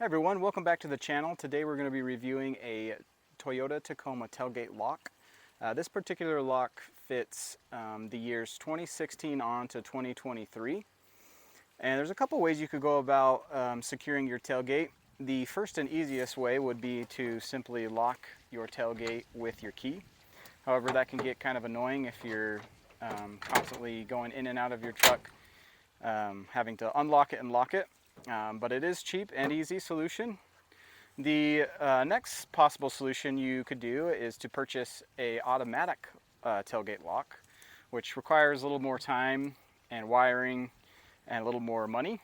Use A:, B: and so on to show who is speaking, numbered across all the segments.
A: Hi everyone, welcome back to the channel. Today we're going to be reviewing a Toyota Tacoma tailgate lock. This particular lock fits the years 2016 on to 2023. And there's a couple ways you could go about securing your tailgate. The first and easiest way would be to simply lock your tailgate with your key. However, that can get kind of annoying if you're constantly going in and out of your truck, having to unlock it and lock it. But it is cheap and easy solution. The next possible solution you could do is to purchase a automatic tailgate lock, which requires a little more time and wiring and a little more money.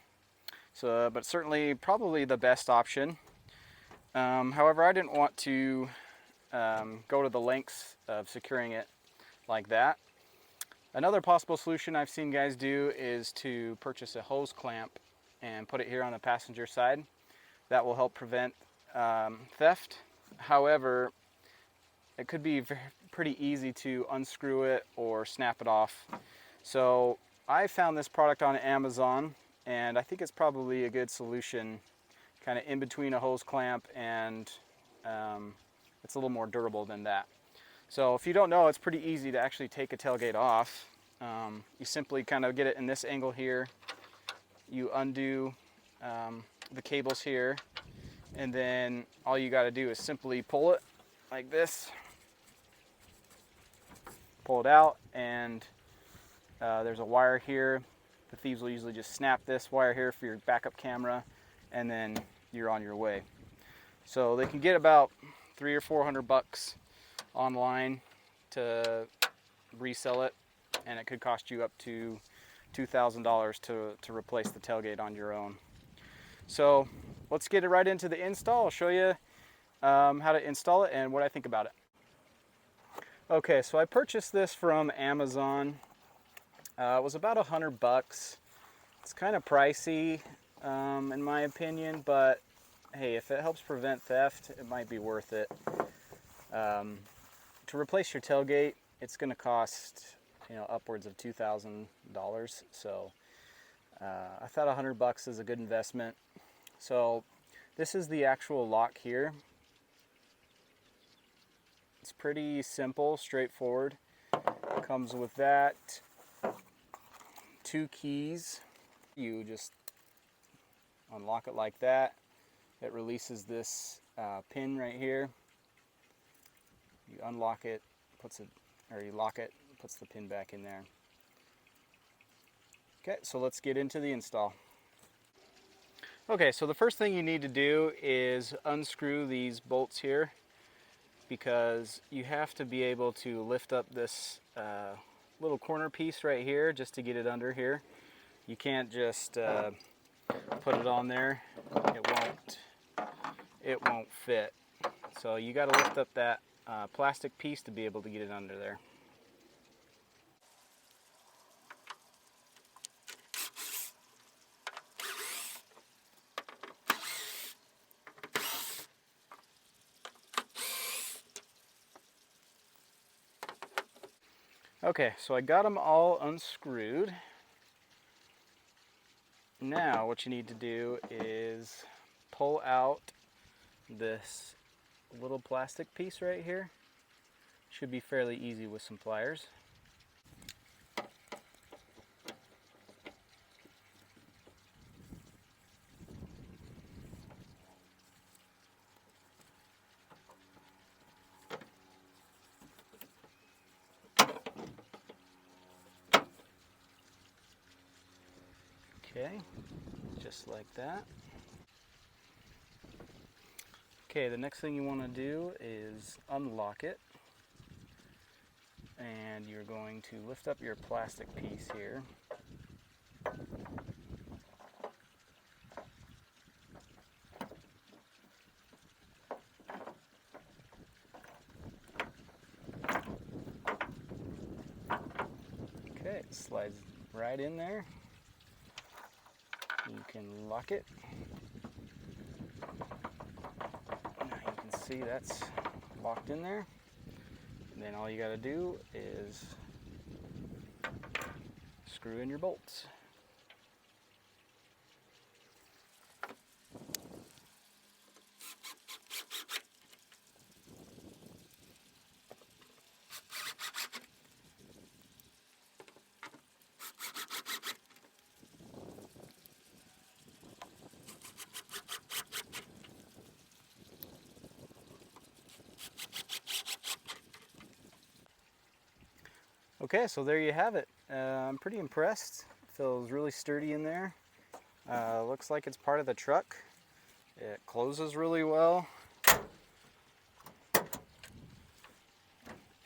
A: So, but certainly probably the best option. However, I didn't want to go to the lengths of securing it like that. Another possible solution I've seen guys do is to purchase a hose clamp and put it here on the passenger side. That will help prevent theft. However, it could be pretty easy to unscrew it or snap it off. So I found this product on Amazon, and I think it's probably a good solution, kind of in between a hose clamp, and it's a little more durable than that. So if you don't know, it's pretty easy to actually take a tailgate off. You simply kind of get it in this angle here. You undo the cables here, and then all you got to do is simply pull it like this, pull it out, and there's a wire here. The thieves will usually just snap this wire here for your backup camera, and then you're on your way. So they can get about $300 or $400 online to resell it, and it could cost you up to $2,000 to replace the tailgate on your own. So let's get it right into the install. I'll show you how to install it and what I think about it. Okay, so I purchased this from Amazon. It was about $100. It's kind of pricey in my opinion, but hey, if it helps prevent theft, it might be worth it. To replace your tailgate, it's going to cost upwards of $2,000. So I thought $100 is a good investment. So this is the actual lock here. It's pretty simple, straightforward. It comes with that, 2 keys. You just unlock it like that. It releases this pin right here. You unlock it, you lock it, puts the pin back in there. Okay, so let's get into the install. Okay, so the first thing you need to do is unscrew these bolts here, because you have to be able to lift up this little corner piece right here just to get it under here. You can't just put it on there. It won't fit. So you got to lift up that plastic piece to be able to get it under there. Okay, so I got them all unscrewed. Now what you need to do is pull out this little plastic piece right here. Should be fairly easy with some pliers. Okay, just like that. Okay, the next thing you want to do is unlock it. And you're going to lift up your plastic piece here. Okay, it slides right in there. You can lock it. Now you can see that's locked in there. And then all you got to do is screw in your bolts. Okay, so there you have it. I'm pretty impressed. Feels really sturdy in there. Looks like it's part of the truck. It closes really well.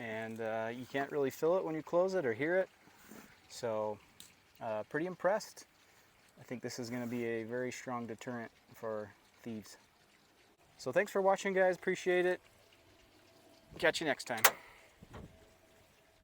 A: And you can't really feel it when you close it or hear it. So pretty impressed. I think this is going to be a very strong deterrent for thieves. So thanks for watching, guys. Appreciate it. Catch you next time.